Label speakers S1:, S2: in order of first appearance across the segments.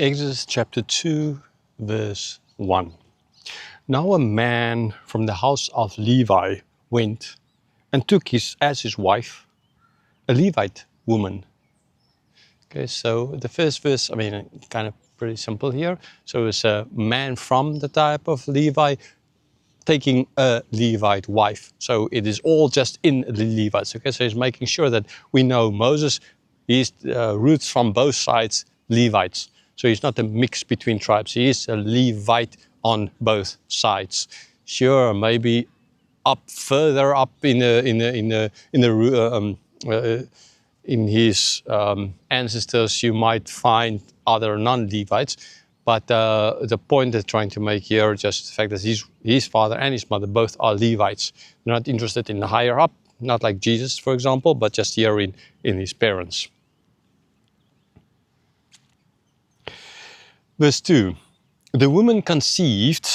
S1: Exodus chapter 2, verse 1. Now a man from the house of Levi went and took as his wife a Levite woman. Okay, so the first verse, kind of pretty simple here. So it's a man from the type of Levi taking a Levite wife. So it is all just in the Levites. Okay, so he's making sure that we know Moses, his roots from both sides, Levites. So he's not a mix between tribes. He is a Levite on both sides. Sure, maybe further up in his ancestors, you might find other non-Levites. But the point they're trying to make here, just the fact that his father and his mother both are Levites. They're not interested in the higher up, not like Jesus, for example, but just here in his parents. Verse 2, the woman conceived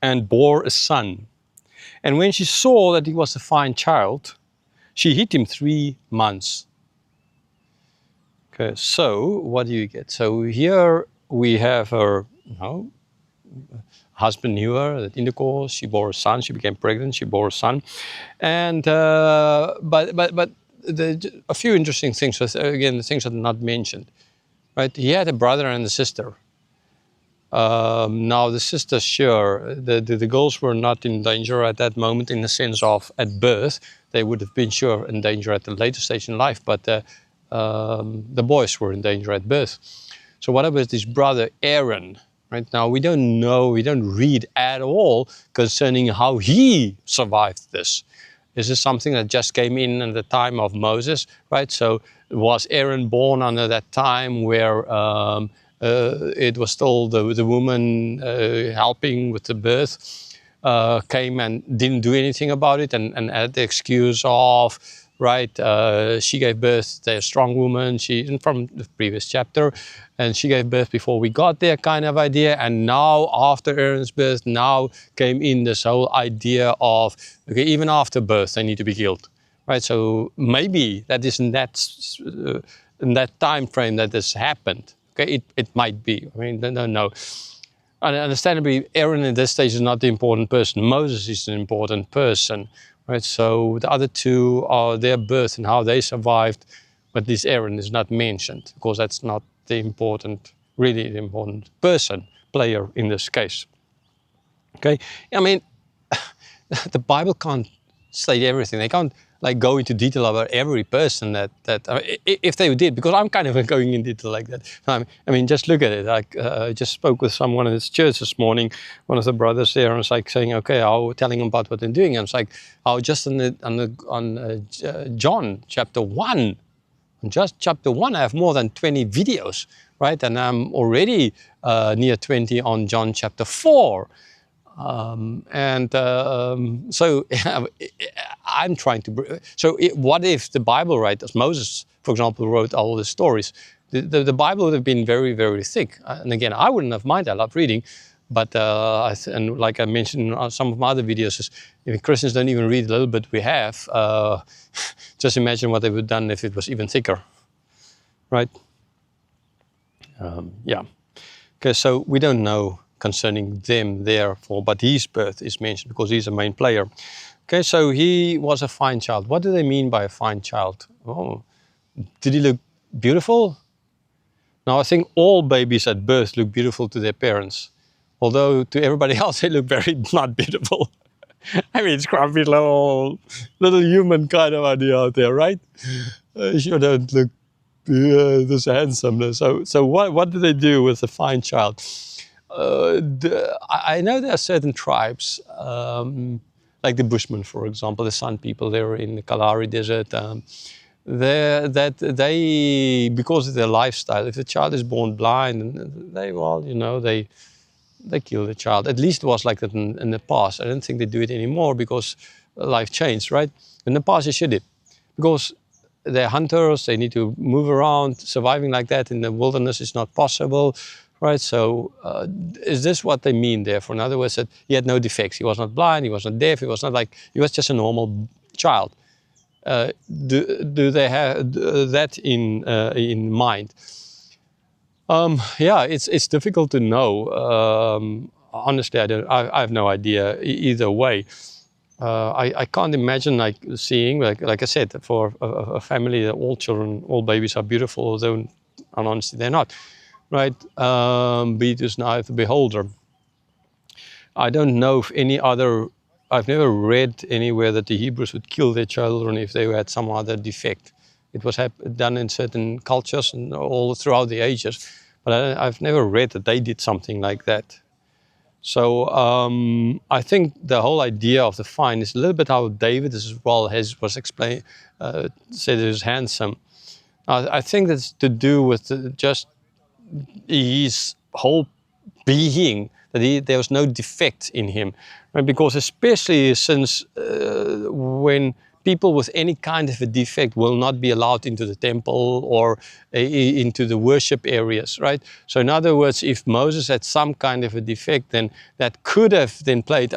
S1: and bore a son. And when she saw that he was a fine child, she hid him 3 months. Okay, so what do you get? So here we have her husband knew her, that intercourse, she bore a son, she became pregnant, she bore a son. And, but a few interesting things, again, the things that are not mentioned, right? He had a brother and a sister. Now the sisters, sure, the girls were not in danger at that moment in the sense of at birth. They would have been sure in danger at a later stage in life, but the boys were in danger at birth. So what about this brother Aaron? Right now we don't know, we don't read at all concerning how he survived this. This is something that just came in at the time of Moses, right? So was Aaron born under that time where it was still the woman helping with the birth came and didn't do anything about it and had the excuse of, right, she gave birth to a strong woman, from the previous chapter, and she gave birth before we got there kind of idea. And now after Aaron's birth, now came in this whole idea of, okay, even after birth, they need to be killed, right? So maybe that is in that time frame that this happened. Okay, it might be. I mean, don't know. And understandably, Aaron at this stage is not the important person. Moses is an important person, right? So the other two are their birth and how they survived, but this Aaron is not mentioned because that's not really the important player in this case. Okay, I mean, the Bible can't state everything. They can't go into detail about every person that if they did, because I'm kind of going in detail like that. I mean, just look at it. I just spoke with someone in this church this morning, one of the brothers there, and it's like saying, okay, telling them about what they're doing. And it's like, just on John chapter 1, just chapter 1, I have more than 20 videos, right? And I'm already near 20 on John chapter 4. So I'm trying to. So what if the Bible writers, Moses, for example, wrote all the stories? The Bible would have been very, very thick. And again, I wouldn't have minded. I love reading, but and like I mentioned in some of my other videos, if Christians don't even read a little bit we have, just imagine what they would have done if it was even thicker, right? Yeah. Okay, so we don't know concerning them therefore, but his birth is mentioned because he's a main player. Okay, so he was a fine child. What do they mean by a fine child? Oh, did he look beautiful? Now, I think all babies at birth look beautiful to their parents, although to everybody else they look very not beautiful. I mean, it's grumpy little human kind of idea out there, right? Sure don't look this handsome. So what do they do with a fine child? I know there are certain tribes, like the Bushmen, for example, the San people there in the Kalahari Desert, because of their lifestyle, if the child is born blind, they kill the child. At least it was like that in the past. I don't think they do it anymore because life changed, right? In the past, they should it because they're hunters. They need to move around. Surviving like that in the wilderness is not possible. Right, so is this what they mean therefore? In other words, that he had no defects. He was not blind, he was not deaf, he was just a normal child. Do they have that in mind? Yeah, it's difficult to know. Honestly, I have no idea either way. I can't imagine like seeing like I said, for a family, all children, all babies are beautiful, although and honestly they're not, right? Be it is now the beholder. I don't know if any other. I've never read anywhere that the Hebrews would kill their children if they had some other defect. It was done in certain cultures and all throughout the ages, but I've never read that they did something like that. So I think the whole idea of the fine is a little bit how David as well was explained, said he was handsome. I think that's to do with just his whole being, that there was no defect in him. Right? Because especially since when people with any kind of a defect will not be allowed into the temple or into the worship areas, right? So in other words, if Moses had some kind of a defect, then that could have then played,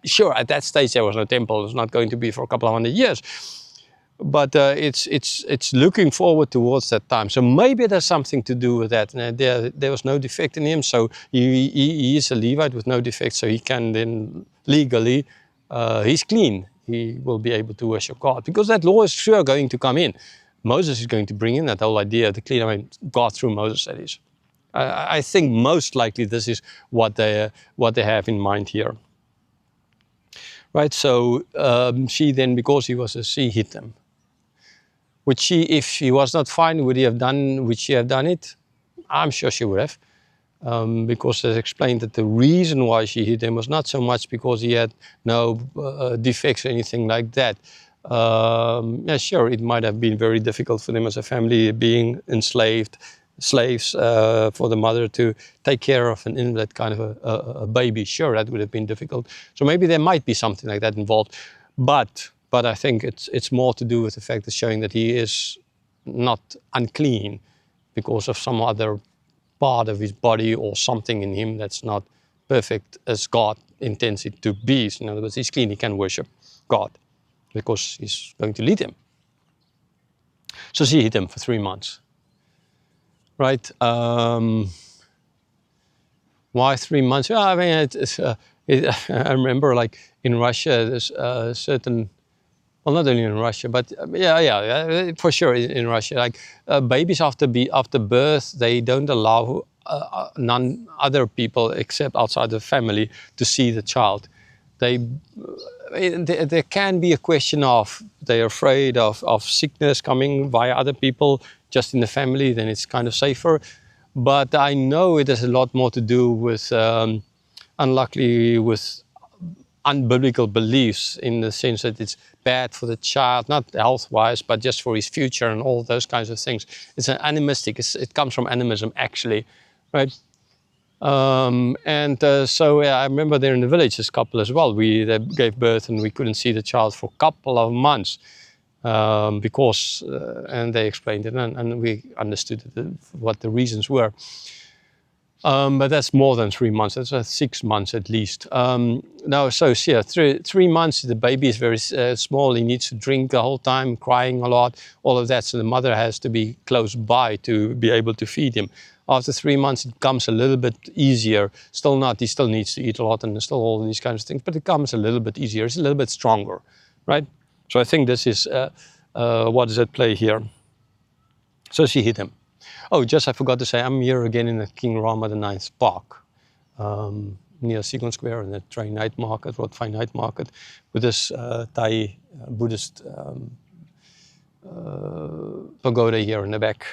S1: sure, at that stage there was no temple, it was not going to be for a couple of 100 years, but it's looking forward towards that time. So maybe there's something to do with that. There was no defect in him, so he is a Levite with no defect, so he can then legally, he's clean. He will be able to worship God, because that law is sure going to come in. Moses is going to bring in that whole idea of the clean, I mean, God through Moses, that is. I think most likely this is what they have in mind here. Right, so she then, because he was she hit them. Would she, if she was not fine, would she have done it? I'm sure she would have. Because as explained that the reason why she hit him was not so much because he had no defects or anything like that. Yeah, sure, it might have been very difficult for them as a family, being enslaved, slaves, for the mother to take care of an invalid kind of a baby. Sure, that would have been difficult. So maybe there might be something like that involved. But I think it's more to do with the fact of showing that he is not unclean because of some other part of his body or something in him that's not perfect as God intends it to be. So in other words, he's clean, he can worship God because he's going to lead him. So she hid him for 3 months. Right? Why 3 months? Well, I mean, I remember like in Russia, there's certain, well, not only in Russia, but yeah, for sure in Russia. Like babies after birth, they don't allow none other people except outside the family to see the child. There can be a question of they're afraid of sickness coming via other people just in the family, then it's kind of safer. But I know it has a lot more to do with, unluckily, with unbiblical beliefs, in the sense that it's bad for the child, not health-wise, but just for his future and all those kinds of things. It's an animistic. It comes from animism, actually, right? So yeah, I remember there in the village, this couple as well. They gave birth and we couldn't see the child for a couple of months because, and they explained it, and we understood what the reasons were. But that's more than 3 months. That's 6 months at least. Now, so yeah, 3 months, the baby is very small. He needs to drink the whole time, crying a lot, all of that. So the mother has to be close by to be able to feed him. After 3 months, it becomes a little bit easier. Still not, he still needs to eat a lot and still all these kinds of things, but it becomes a little bit easier. It's a little bit stronger, right? So I think this is what is at play here. So she hit him. Oh, just I forgot to say, I'm here again in the King Rama IX Park, near Seagon Square, in the train night market, Rotfai night market, with this Thai Buddhist pagoda here in the back.